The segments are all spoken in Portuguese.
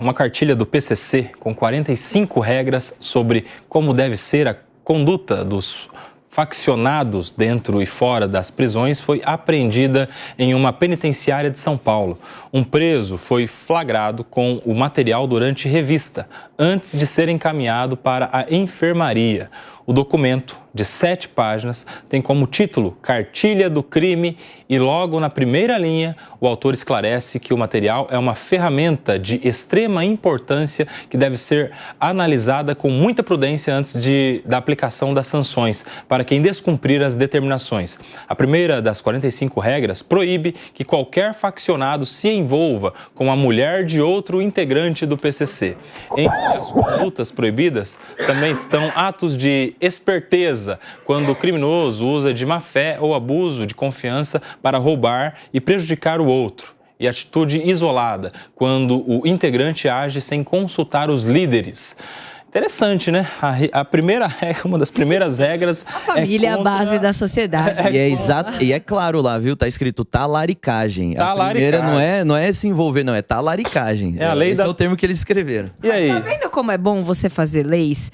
Uma cartilha do PCC com 45 regras sobre como deve ser a conduta dos faccionados dentro e fora das prisões foi apreendida em uma penitenciária de São Paulo. Um preso foi flagrado com o material durante revista, antes de ser encaminhado para a enfermaria. O documento, de 7 páginas, tem como título Cartilha do Crime e logo na primeira linha o autor esclarece que o material é uma ferramenta de extrema importância que deve ser analisada com muita prudência antes da aplicação das sanções para quem descumprir as determinações. A primeira das 45 regras proíbe que qualquer faccionado se envolva com a mulher de outro integrante do PCC. Entre as condutas proibidas também estão atos de esperteza, quando o criminoso usa de má-fé ou abuso de confiança para roubar e prejudicar o outro. E atitude isolada, quando o integrante age sem consultar os líderes. Interessante, né? A primeira regra, uma das primeiras regras. A família é a base da sociedade. E é claro lá, viu? Tá escrito talaricagem. A primeira não é se envolver, não, é talaricagem. É a lei Esse é o termo que eles escreveram. E aí? Tá vendo como é bom você fazer leis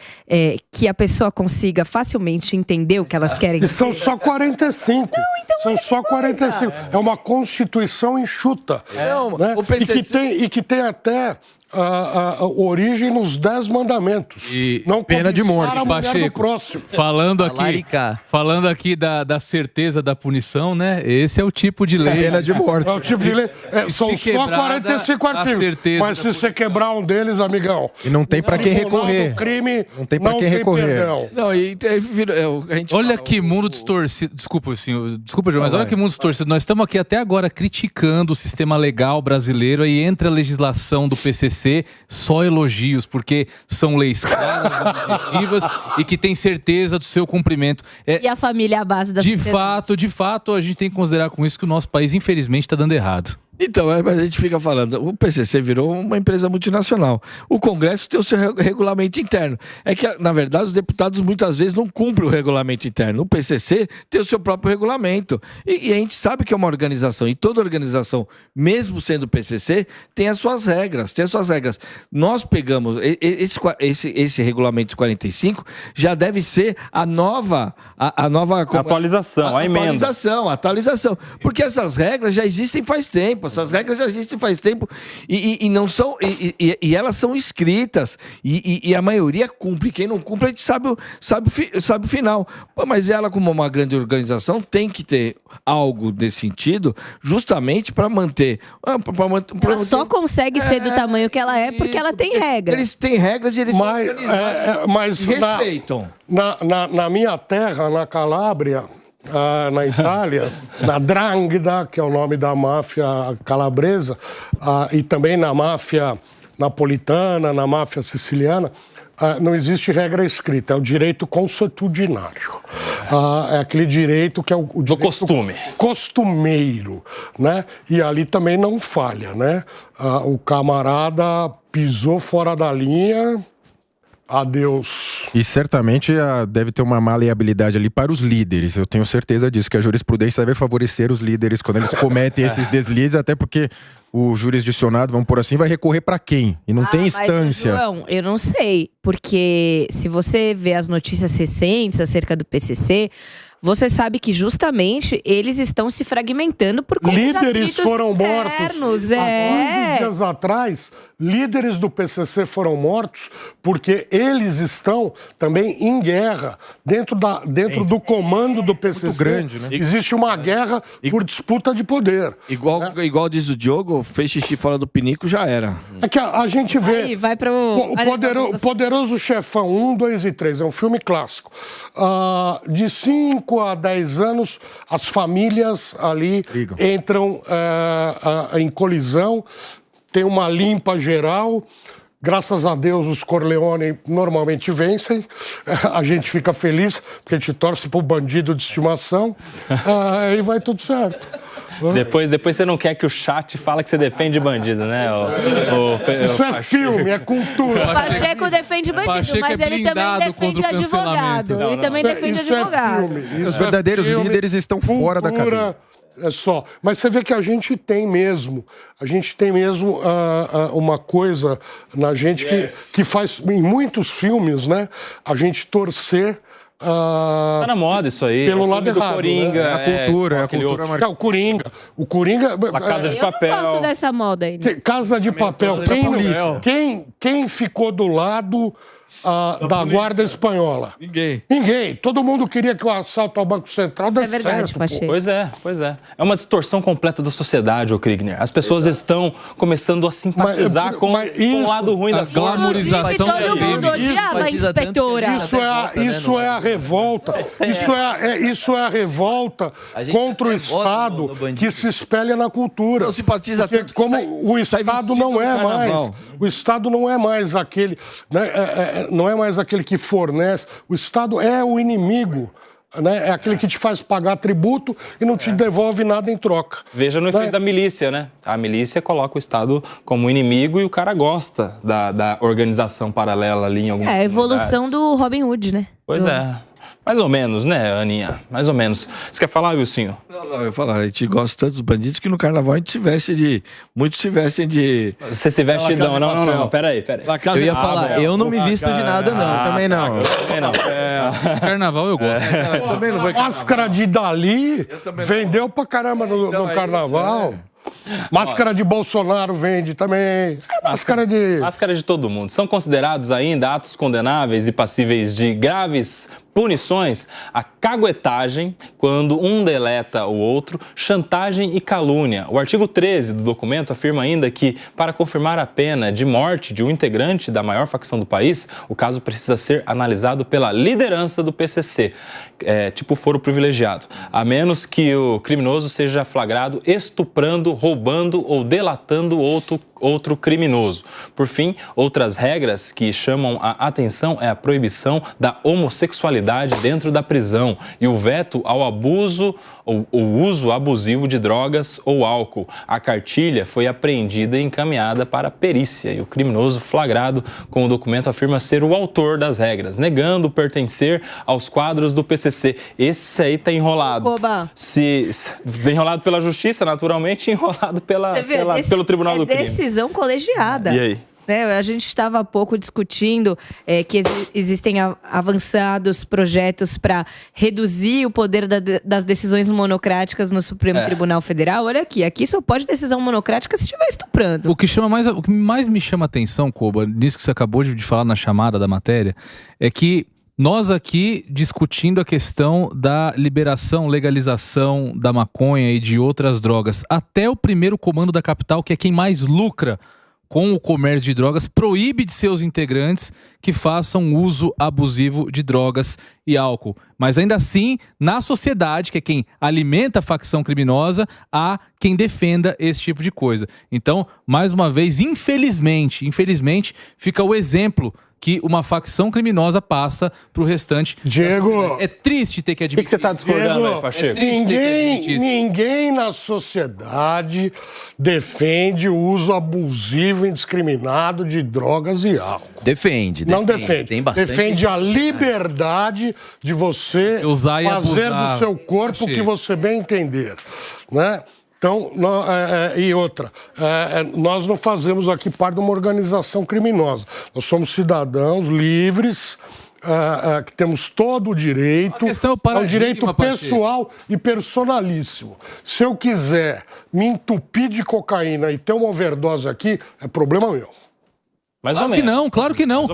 que a pessoa consiga facilmente entender o que elas querem dizer? E são só 45. Não, então são só 45. É uma constituição enxuta. Não, né? o PCC... e que tem até a origem nos 10 mandamentos. E não pena de morte. Pacheco, falando aqui da certeza da punição, né? Esse é o tipo de lei. Pena de morte. É o tipo de lei. São só 45 artigos. Mas se você quebrar um deles, amigão... E não tem pra quem recorrer. Crime, não tem pra quem recorrer. Não, olha que mundo distorcido. Desculpa, senhor. Desculpa, João, mas olha que mundo distorcido. Nós estamos aqui até agora criticando o sistema legal brasileiro e entra a legislação do PCC só elogios, porque são leis claras, objetivas e que tem certeza do seu cumprimento. E a família é a base da sociedade. De fato, a gente tem que considerar com isso que o nosso país, infelizmente, está dando errado. Então, mas a gente fica falando, o PCC virou uma empresa multinacional. O Congresso tem o seu regulamento interno. É que, na verdade, os deputados muitas vezes não cumprem o regulamento interno. O PCC tem o seu próprio regulamento. E a gente sabe que é uma organização. E toda organização, mesmo sendo PCC, tem as suas regras. Nós pegamos... Esse regulamento 45 já deve ser a nova atualização, a emenda. Atualização. Porque essas regras já existem faz tempo. Essas regras já existem faz tempo e não são e elas são escritas e a maioria cumpre. Quem não cumpre a gente sabe o final. Mas ela, como uma grande organização, tem que ter algo desse sentido, justamente para manter. Ela só consegue ser do tamanho que ela é porque ela tem regras. Eles têm regras e eles são organizados. Mas respeitam. Na minha terra, na Calábria, na Itália, na 'Ndrangheta, que é o nome da máfia calabresa, e também na máfia napolitana, na máfia siciliana, não existe regra escrita, é o direito consuetudinário. É aquele direito que é o direito do costume. Costumeiro, né? E ali também não falha, né? O camarada pisou fora da linha... Adeus. E certamente deve ter uma maleabilidade ali para os líderes. Eu tenho certeza disso, que a jurisprudência deve favorecer os líderes quando eles cometem esses deslizes, até porque o jurisdicionado, vamos por assim, vai recorrer para quem? E não tem instância. Mas, João, eu não sei, porque se você vê as notícias recentes acerca do PCC, você sabe que justamente eles estão se fragmentando por conta de líderes foram mortos. Internos, Há 15 dias atrás, líderes do PCC foram mortos porque eles estão também em guerra. Dentro do comando do PCC, muito grande, né? Existe uma guerra por disputa de poder. Igual diz o Diogo, fez xixi fora do pinico, já era. É que a gente vê... Aí, vai pro... O Poderoso Chefão 1, 2 e 3, é um filme clássico. De 5 a 10 anos, as famílias ali entram em colisão, tem uma limpa geral. Graças a Deus, os Corleone normalmente vencem. A gente fica feliz, porque a gente torce pro bandido de estimação. E vai tudo certo. Depois você não quer que o chat fale que você defende bandido, né? Isso é filme, é cultura. O Pacheco defende bandido, mas ele também defende advogado. Ele também defende advogado. Os verdadeiros líderes estão fora da cadeia. É só. Mas você vê que a gente tem mesmo uma coisa na gente que faz, em muitos filmes, né? A gente torcer... Tá na moda isso aí. Pelo lado errado, Coringa, né? É a cultura, o Coringa... Casa de Papel. Eu não gosto dessa moda aí. Né? Casa de Papel. Quem ficou do lado da Guarda Espanhola? Ninguém. Todo mundo queria que o assalto ao Banco Central desse certo. É verdade, Pacheco. Pois é. É uma distorção completa da sociedade, ô Kriegner. As pessoas estão começando a simpatizar com o lado ruim da glamorização. Todo mundo odiava a inspetora. Isso é a revolta. Isso é a revolta contra o Estado que se espelha na cultura. Não simpatiza tanto. Como o Estado não é mais. O Estado não é mais aquele... não é mais aquele que fornece. O Estado é o inimigo. Né? É aquele que te faz pagar tributo e não te devolve nada em troca. Veja no efeito da milícia, né? A milícia coloca o Estado como inimigo e o cara gosta da organização paralela ali em algumas a evolução do Robin Hood, né? Pois é. Mais ou menos, né, Aninha? Mais ou menos. Você quer falar, Wilsinho? Não, eu ia falar, a gente gosta tanto dos bandidos que no carnaval a gente se veste de... Muitos se vestem de... Você se veste de... Não, peraí. Eu ia falar, eu não me visto de nada, não. Também não. Também não. Carnaval eu gosto. Também não vai Máscara de Dali vendeu pra caramba no carnaval. Máscara de Bolsonaro vende também. Máscara de todo mundo. São considerados ainda atos condenáveis e passíveis de graves punições a caguetagem, quando um deleta o outro, chantagem e calúnia. O artigo 13 do documento afirma ainda que, para confirmar a pena de morte de um integrante da maior facção do país, o caso precisa ser analisado pela liderança do PCC, tipo foro privilegiado, a menos que o criminoso seja flagrado estuprando, roubando ou delatando outro criminoso. Por fim, outras regras que chamam a atenção é a proibição da homossexualidade dentro da prisão e o veto ao abuso ou o uso abusivo de drogas ou álcool. A cartilha foi apreendida e encaminhada para a perícia e o criminoso flagrado com o documento afirma ser o autor das regras, negando pertencer aos quadros do PCC. Esse aí tá enrolado. Enrolado pela justiça, naturalmente, enrolado pelo Tribunal do Crime. Decisão colegiada. E aí? A gente estava há pouco discutindo que existem avançados projetos para reduzir o poder das decisões monocráticas no Supremo Tribunal Federal. Olha aqui só pode decisão monocrática se estiver estuprando. O que mais me chama atenção, Koba, nisso que você acabou de falar na chamada da matéria, é que nós aqui discutindo a questão da liberação, legalização da maconha e de outras drogas, até o primeiro comando da capital, que é quem mais lucra com o comércio de drogas, proíbe de seus integrantes que façam uso abusivo de drogas e álcool. Mas ainda assim, na sociedade, que é quem alimenta a facção criminosa, há quem defenda esse tipo de coisa. Então, mais uma vez, infelizmente, fica o exemplo que uma facção criminosa passa pro restante. Diego, é triste ter que admitir. O que você está discordando aí, Pacheco? Ninguém na sociedade defende o uso abusivo e indiscriminado de drogas e álcool. Não defende. Tem bastante. Defende a liberdade de você fazer do seu corpo o que você bem entender, né? Então, e outra, nós não fazemos aqui parte de uma organização criminosa. Nós somos cidadãos livres, que temos todo o direito. É um direito pessoal e personalíssimo. Se eu quiser me entupir de cocaína e ter uma overdose aqui, é problema meu. Claro que não.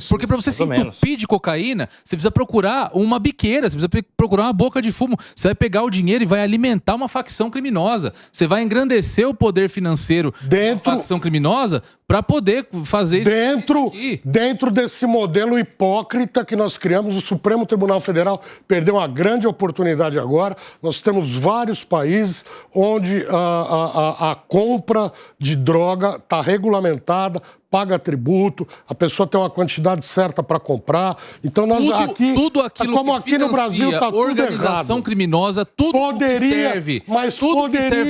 Porque para você se entupir de cocaína, você precisa procurar uma biqueira, você precisa procurar uma boca de fumo. Você vai pegar o dinheiro e vai alimentar uma facção criminosa. Você vai engrandecer o poder financeiro da facção criminosa para poder fazer isso. Dentro desse modelo hipócrita que nós criamos, o Supremo Tribunal Federal perdeu uma grande oportunidade agora. Nós temos vários países onde a compra de droga está regulamentada, paga tributo, a pessoa tem uma quantidade certa para comprar. Então nós tudo aquilo como que aqui no Brasil está tudo organização criminosa, tudo que serve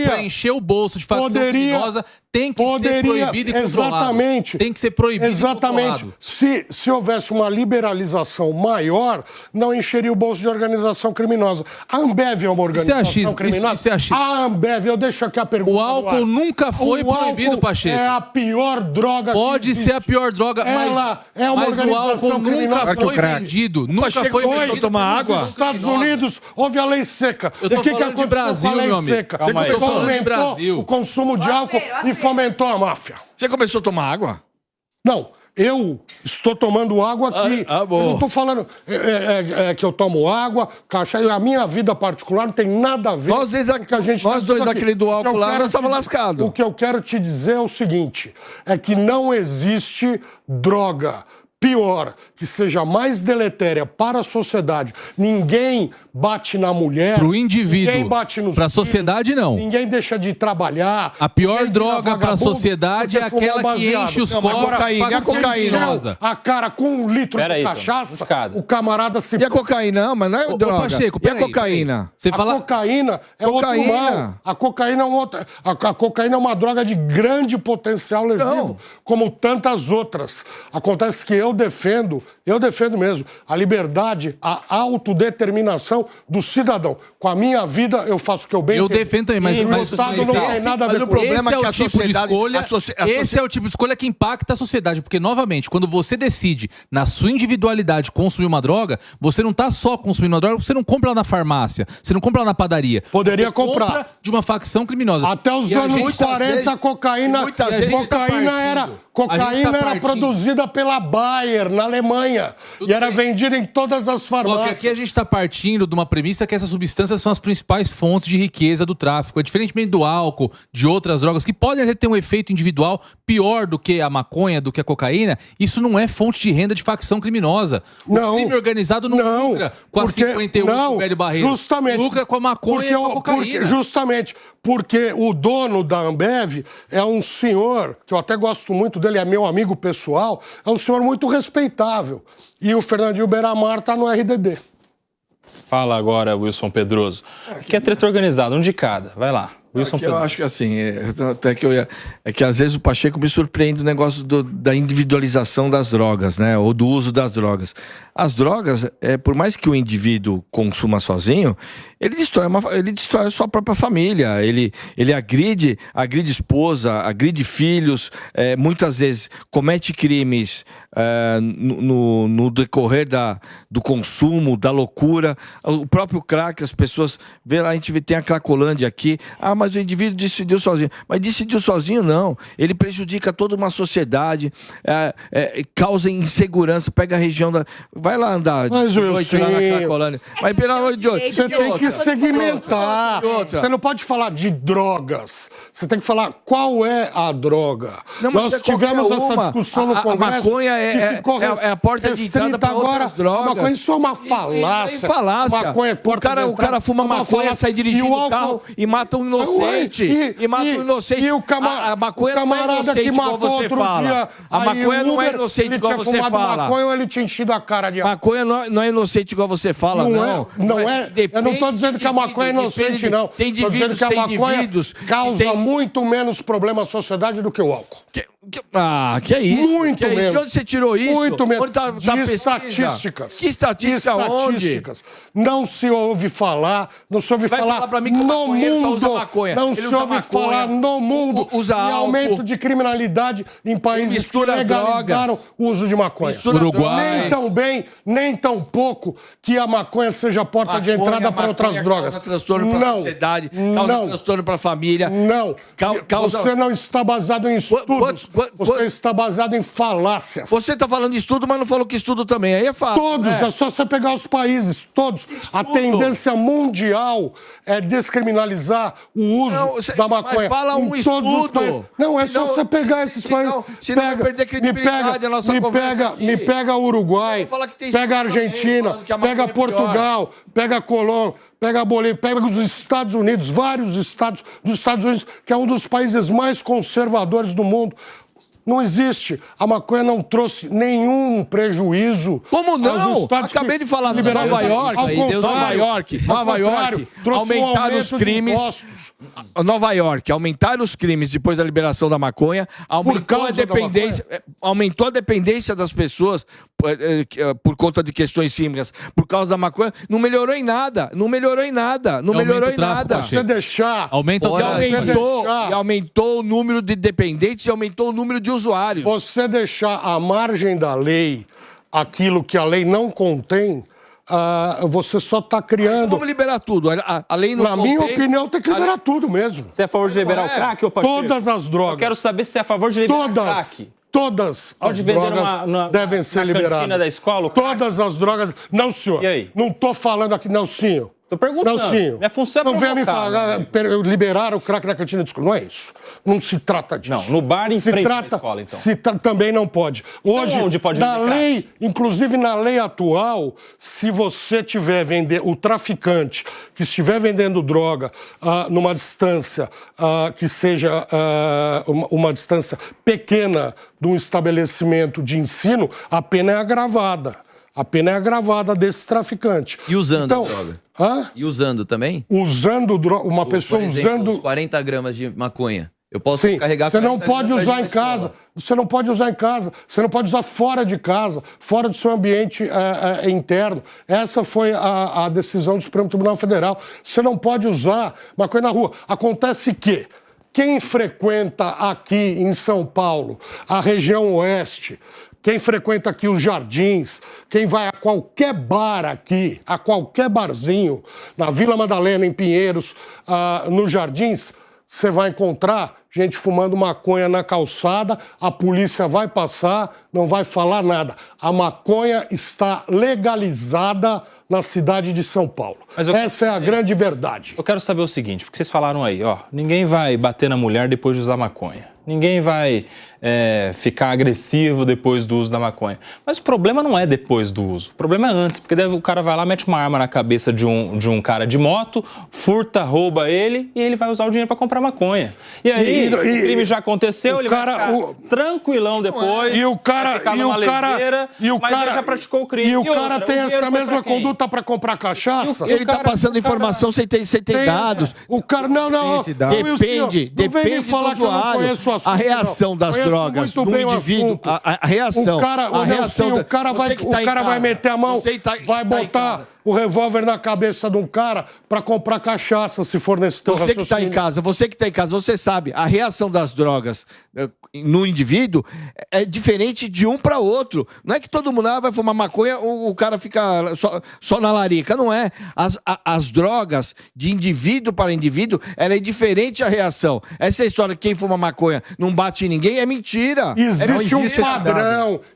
para encher o bolso de facção criminosa tem que ser proibido e controlado. Exatamente. Tem que ser proibido exatamente. e controlado. Se houvesse uma liberalização maior, não encheria o bolso de organização criminosa. A Ambev é uma organização criminosa? Isso é achismo. A Ambev, eu deixo aqui a pergunta. O álcool nunca foi proibido, Pacheco. É a pior droga Pode ser a pior droga, mas o álcool nunca foi vendido. Nunca foi vendido. Tomar água? Nos Estados Unidos houve a lei seca. Eu tô falando de Brasil, meu amigo. Você fomentou o consumo de álcool e fomentou a máfia. Você começou a tomar água? Não, eu estou tomando água aqui. Bom. Eu não estou falando que eu tomo água, cachaça. A minha vida particular não tem nada a ver com o que a gente nós dois, aquele do álcool lá, nós estamos lascados. O que eu quero te dizer é o seguinte, é que não existe droga pior, que seja mais deletéria para a sociedade. Ninguém bate na mulher. Pro indivíduo. Ninguém bate nos filhos. Pra sociedade, não. Ninguém deixa de trabalhar. A pior droga para a sociedade é aquela que enche os copos. E a cocaína? A cara com 1 litro de cachaça, o camarada se... E a cocaína? Não, mas não é droga. Pacheco, e a cocaína? Você fala... A cocaína é outro mal. A cocaína é a cocaína é uma droga de grande potencial lesivo, como tantas outras. Acontece que eu defendo mesmo a liberdade, a autodeterminação do cidadão. Com a minha vida, eu faço o que eu bem entendo. Eu defendo também, mas o Estado não tem nada a ver com o problema é que a sociedade... Esse é o tipo de escolha que impacta a sociedade, porque, novamente, quando você decide, na sua individualidade, consumir uma droga, você não está só consumindo uma droga, você não compra lá na farmácia, você não compra lá na padaria. Poderia comprar. Compra de uma facção criminosa. Até os anos 40, a cocaína era produzida pela Bayer, na Alemanha. E era vendida em todas as farmácias. Só que aqui a gente está partindo de uma premissa que essas substâncias são as principais fontes de riqueza do tráfico. É diferentemente do álcool, de outras drogas, que podem até ter um efeito individual pior do que a maconha, do que a cocaína. Isso não é fonte de renda de facção criminosa. O crime organizado não lucra com a 51 do Velho Barreiro. Justamente. Lucra com a maconha e com a cocaína. Justamente. Porque o dono da Ambev é um senhor, que eu até gosto muito dele, é meu amigo pessoal, é um senhor muito respeitável. E o Fernandinho Beiramar está no RDD. Fala agora, Wilson Pedroso. Que é treta organizada, um de cada. Vai lá. Wilson eu acho que assim, é que às vezes o Pacheco me surpreende o negócio da individualização das drogas, né? Ou do uso das drogas. As drogas, por mais que o indivíduo consuma sozinho, ele destrói a sua própria família. Ele agride esposa, agride filhos, muitas vezes comete crimes no decorrer do consumo, da loucura. O próprio crack, as pessoas... A gente tem a Cracolândia aqui. Mas o indivíduo decidiu sozinho. Mas decidiu sozinho, não. Ele prejudica toda uma sociedade, causa insegurança, pega a região da... Vai lá andar mas de noite lá na Cracolândia. Mas pelo amor de Deus, você tem que segmentar. Você não pode falar de drogas. Você tem que falar qual é a droga. Não, nós tivemos essa discussão no Congresso. A maconha é a porta de entrada para outras drogas. Maconha, isso é uma falácia. Maconha é porta de entrada. O cara fuma maconha, sai dirigindo o carro e mata um inocente. E mata um inocente. E a maconha não é inocente igual você fala. A maconha não é inocente igual você fala. Maconha ou ele tinha enchido a cara de maconha não é inocente igual você fala, não. Não é. Eu não estou dizendo que a maconha é inocente, não. Estou dizendo que a maconha causa muito menos problema à sociedade do que o álcool. Que é isso? Muito menos. De onde você tirou isso? Muito menos. De estatísticas. Que estatística? Onde? Não se ouve falar, não se ouve falar pra mim que no mundo. Usa maconha. Não se ouve falar no mundo usa em aumento de criminalidade em países que legalizaram o uso de maconha. Uruguai. Nem tão bem, nem tão pouco que a maconha seja a porta de entrada para outras drogas. Causa transtorno para a sociedade, causa transtorno para a família. Não. Você não está baseado em estudos. Você está baseado em falácias. Você está falando de estudo, mas não falou que estudo também. Aí é fácil. Todos, é só você pegar os países, todos. A tendência mundial é descriminalizar o uso da maconha. Mas fala um estudo. Não, é só você pegar esses países. Senão vai perder credibilidade a nossa conversa aqui. Me pega o Uruguai, pega a Argentina, pega Portugal, pega a Colômbia. Pega a Bolívia, pega os Estados Unidos, vários estados dos Estados Unidos, que é um dos países mais conservadores do mundo. Não existe. A maconha não trouxe nenhum prejuízo. Como não? Acabei de falar no Nova York. Nova York aumentaram os crimes. Nova York aumentaram os crimes depois da liberação da maconha. Aumentou a dependência das pessoas por conta de questões químicas, por causa da maconha. Não melhorou em nada. Não melhorou em nada. Você deixar... Aumentou o número de dependentes e aumentou o número de usuários. Você deixar à margem da lei aquilo que a lei não contém, você só está criando... Vamos liberar tudo. A lei não contém... Na minha opinião, tem que liberar tudo mesmo. Você é a favor de liberar o crack, ou Todas as drogas. Eu quero saber se é a favor de liberar o crack. Todas as drogas devem ser liberadas. Cantina da escola, todas as drogas... Não, senhor. E aí? Não estou falando aqui, não, senhor. Tô perguntando. Não, senhor. Minha função é não venha me falar, liberar o crack na cantina de escola. Não é isso. Não se trata disso. Não, no bar em frente da escola, então. Também não pode. Hoje, então, onde pode na lei, inclusive na lei atual, se você tiver o traficante que estiver vendendo droga numa distância que seja uma distância pequena de um estabelecimento de ensino, a pena é agravada. A pena é agravada desse traficante. E usando droga? E usando também? Usando droga, uma pessoa por exemplo, usando... uns 40 gramas de maconha. Eu posso carregar... Você não pode usar em casa. Você não pode usar em casa. Você não pode usar fora de casa, fora do seu ambiente interno. Essa foi a decisão do Supremo Tribunal Federal. Você não pode usar maconha na rua. Acontece que quem frequenta aqui em São Paulo, a região oeste... Quem frequenta aqui os Jardins, quem vai a qualquer bar aqui, a qualquer barzinho, na Vila Madalena, em Pinheiros, nos Jardins, você vai encontrar gente fumando maconha na calçada, a polícia vai passar, não vai falar nada. A maconha está legalizada na cidade de São Paulo. Essa é a grande verdade. Eu quero saber o seguinte, porque vocês falaram aí, ninguém vai bater na mulher depois de usar maconha. Ninguém vai ficar agressivo depois do uso da maconha. Mas o problema não é depois do uso. O problema é antes, porque o cara vai lá, mete uma arma na cabeça de um cara de moto, furta, rouba ele e ele vai usar o dinheiro para comprar maconha. E aí, o crime já aconteceu, ele vai ficar tranquilão depois, vai ficar numa leseira, mas ele já praticou o crime. E o cara tem essa mesma conduta para comprar cachaça? Ele está passando informação sem ter dados. O cara, não. Depende do usuário. A reação das drogas no indivíduo, a reação. O cara vai meter a mão, vai botar o revólver na cabeça de um cara para comprar cachaça, se for nesse teu raciocínio. Você que está em casa, você sabe, a reação das drogas no indivíduo é diferente de um para outro. Não é que todo mundo vai fumar maconha, o cara fica só na larica. Não é. As drogas, de indivíduo para indivíduo, ela é diferente a reação. Essa história que quem fuma maconha não bate em ninguém é mentira.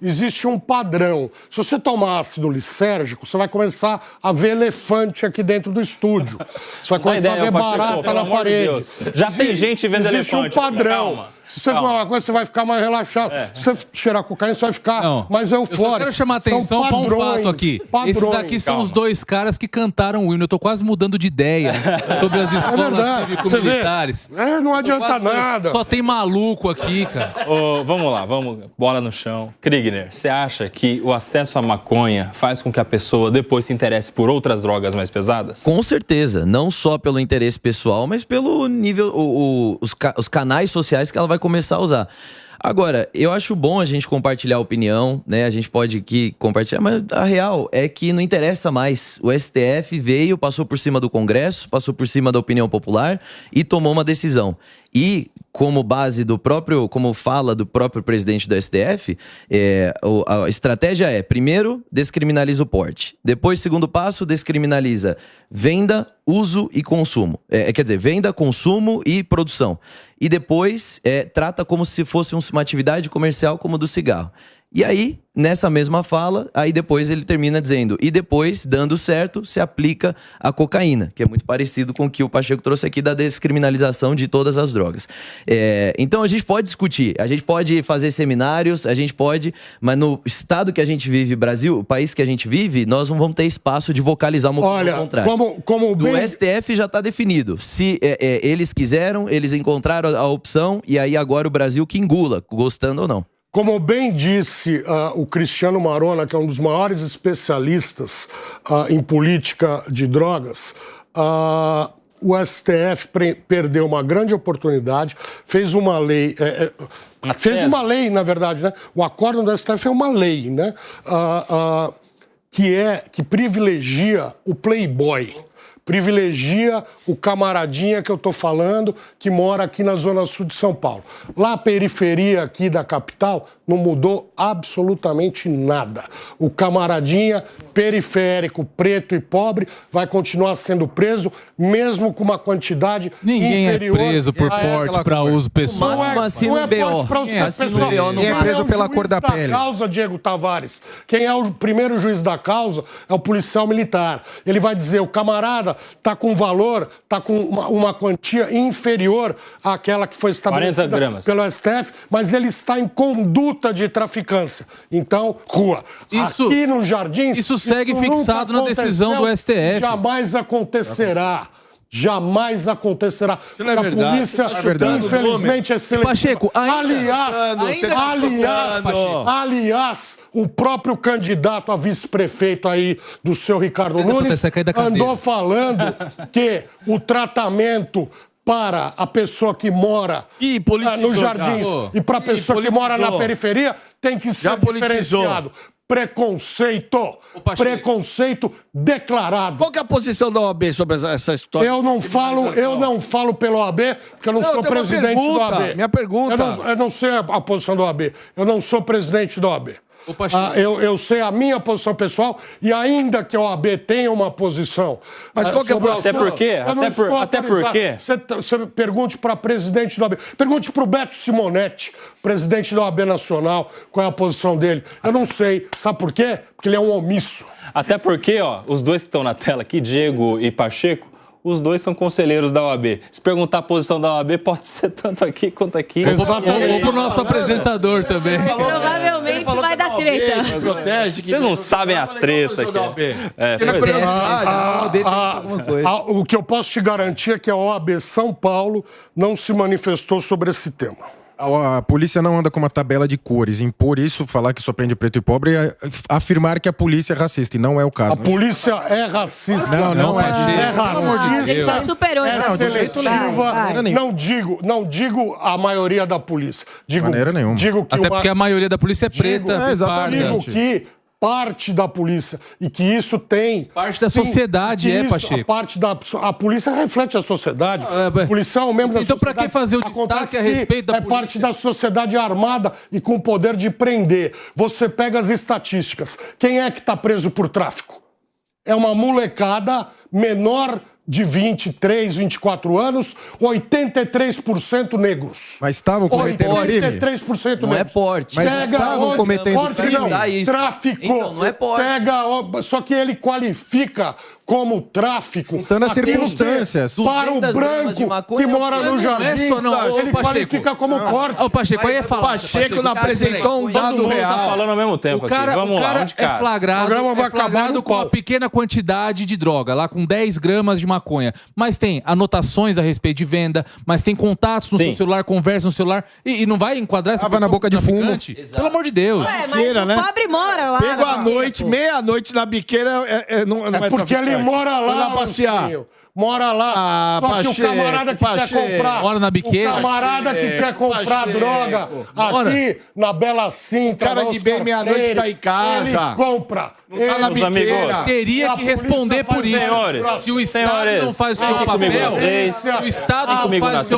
Existe um padrão. Se você tomar ácido lisérgico, você vai começar a ver elefante aqui dentro do estúdio. Você vai começar a ver barata na parede. Já tem gente vendo elefante. Existe um padrão. Calma. Se você fumar uma coisa, você vai ficar mais relaxado. Se você cheirar cocaína, você vai ficar mais eufórico. Eu só quero chamar a atenção para um fato aqui. Esses aqui são os dois caras que cantaram o hino. Eu tô quase mudando de ideia sobre as escolas cívico-militares. Não adianta nada. Só tem maluco aqui, cara. Vamos lá, bola no chão. Kriegner, você acha que o acesso à maconha faz com que a pessoa depois se interesse por outras drogas mais pesadas? Com certeza. Não só pelo interesse pessoal, mas pelo nível, os canais sociais que ela vai começar a usar. Agora, eu acho bom a gente compartilhar a opinião, né? A gente pode aqui compartilhar, mas a real é que não interessa mais. O STF veio, passou por cima do Congresso, passou por cima da opinião popular e tomou uma decisão. E, como base como fala do próprio presidente do STF, a estratégia é, primeiro, descriminaliza o porte. Depois, segundo passo, descriminaliza venda, uso e consumo. Quer dizer, venda, consumo e produção. E depois, trata como se fosse uma atividade comercial como do cigarro. E aí, nessa mesma fala, aí depois ele termina dizendo, e depois, dando certo, se aplica a cocaína, que é muito parecido com o que o Pacheco trouxe aqui da descriminalização de todas as drogas. Então a gente pode discutir, a gente pode fazer seminários, a gente pode, mas no estado que a gente vive, Brasil, o país que a gente vive, nós não vamos ter espaço de vocalizar uma opinião contrária. Como do STF já está definido. Se eles quiseram, eles encontraram a opção, e aí agora o Brasil que engula, gostando ou não. Como bem disse o Cristiano Marona, que é um dos maiores especialistas em política de drogas, o STF perdeu uma grande oportunidade, fez uma lei... fez uma lei, na verdade, né? O acórdão do STF é uma lei, né? Que privilegia o playboy. Privilegia o camaradinha que eu estou falando, que mora aqui na Zona Sul de São Paulo. Lá, a periferia aqui da capital, não mudou absolutamente nada. O camaradinha periférico, preto e pobre, vai continuar sendo preso, mesmo com uma quantidade inferior... Ninguém é preso por porte para uso pessoal. Não é porte para uso pessoal. Ninguém é preso pela cor da pele. Quem é o juiz da causa, Diego Tavares? Quem é o primeiro juiz da causa é o policial militar. Ele vai dizer, o camarada está com valor, está com uma quantia inferior àquela que foi estabelecida pelo STF, mas ele está em conduta de traficância. Então, rua. Aqui no Jardins... Isso segue fixado na decisão do STF. Jamais acontecerá. Jamais acontecerá. Não é a verdade. polícia, infelizmente, é seletiva. Pacheco, aliás, o próprio candidato a vice-prefeito aí do seu Ricardo Nunes andou falando que o tratamento para a pessoa que mora nos Jardins e para a pessoa que mora na periferia tem que ser diferenciado. Preconceito declarado. Qual que é a posição da OAB sobre essa história? Eu não falo pela OAB, porque eu não sou presidente da OAB. Minha pergunta. Eu não sei a posição da OAB. Eu não sou presidente da OAB. Eu sei a minha posição pessoal e ainda que a OAB tenha uma posição. Mas qual que é a posição? Até porque... Você pergunte para presidente da OAB. Pergunte para o Beto Simonetti, presidente da OAB Nacional, qual é a posição dele. Eu não sei. Sabe por quê? Porque ele é um omisso. Até porque, os dois que estão na tela aqui, Diego e Pacheco, os dois são conselheiros da OAB. Se perguntar a posição da OAB, pode ser tanto aqui quanto aqui. Ou pro nosso apresentador também. Provavelmente vai dar treta. Vocês não sabem a treta aqui. O que eu posso te garantir é que a OAB São Paulo não se manifestou sobre esse tema. A polícia não anda com uma tabela de cores. Impor isso, falar que só prende preto e pobre, é afirmar que a polícia é racista. E não é o caso. A polícia é racista. Não é. É racista. Já superou essa seletiva. Não digo a maioria da polícia. Maneira nenhuma. Até porque a maioria da polícia é preta. Digo que parte da polícia e que isso tem... Parte da sociedade, Pacheco. A polícia reflete a sociedade. O policial é um membro da sociedade. Então, para que fazer o destaque a respeito da polícia? É parte da sociedade armada e com o poder de prender. Você pega as estatísticas. Quem é que está preso por tráfico? É uma molecada menor de 23, 24 anos, 83% negros. Mas estavam cometendo crime? 83% negros. Não é porte. Mas estavam cometendo porte crime? não, tráfico. Então, não é porte. Só que ele qualifica como tráfico. São as circunstâncias. Para o branco que mora no Jardim, ele qualifica como porte. O Pacheco aí é falar. Pacheco não apresentou um dado real. Tá falando ao mesmo tempo aqui. Vamos lá, onde é flagrado com uma pequena quantidade de droga, lá com 10 gramas de maconha. Mas tem anotações a respeito de venda, mas tem contatos no seu celular, conversa no celular, e não vai enquadrar essa pessoa na boca de fumo. Pelo amor de Deus. Mas o pobre mora lá. Pegou à noite, meia-noite na biqueira, não é porque ele mora lá, passear. Mora lá, só Pacheco, que o camarada que quer comprar... Mora na biqueira. O camarada que quer comprar droga aqui na Bela Cinta, cara de bem meia-noite tá em casa. Ele compra. Tá na biqueira. Teria que responder por isso. Se o Estado não faz o seu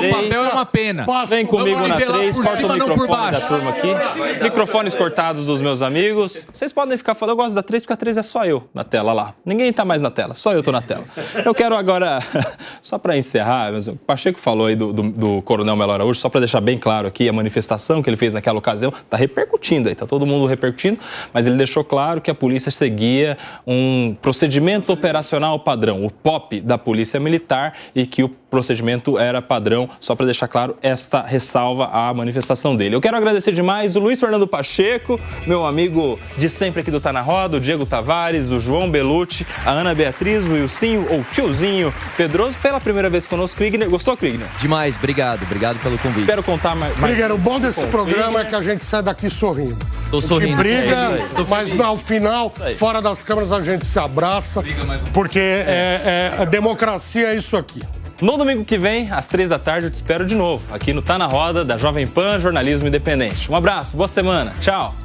papel, é uma pena. Vem comigo na 3, corta o microfone da turma aqui. Microfones cortados dos meus amigos. Vocês podem ficar falando, eu gosto da 3 porque a 3 é só eu na tela lá. Ninguém tá mais na tela, só eu tô na tela. Eu quero agora Agora, só para encerrar, o Pacheco falou aí do Coronel Melo Araújo, só para deixar bem claro aqui, a manifestação que ele fez naquela ocasião está repercutindo aí, está todo mundo repercutindo, mas ele deixou claro que a polícia seguia um procedimento operacional padrão, o POP da Polícia Militar, e que o procedimento era padrão, só para deixar claro esta ressalva à manifestação dele. Eu quero agradecer demais o Luiz Fernando Pacheco, meu amigo de sempre aqui do Tá na Roda, o Diego Tavares, o João Belucci, a Ana Beatriz, o Ilcinho, ou Tiozinho Pedroso, pela primeira vez conosco. Krigner, gostou, Krigner? Demais, obrigado pelo convite. Espero contar mais. Krigner, o bom desse programa é que a gente sai daqui sorrindo. Tô sorrindo. A gente briga, mas ao final, fora das câmeras, a gente se abraça, porque a democracia é isso aqui. No domingo que vem, às 3 da tarde, eu te espero de novo, aqui no Tá na Roda, da Jovem Pan Jornalismo Independente. Um abraço, boa semana, tchau!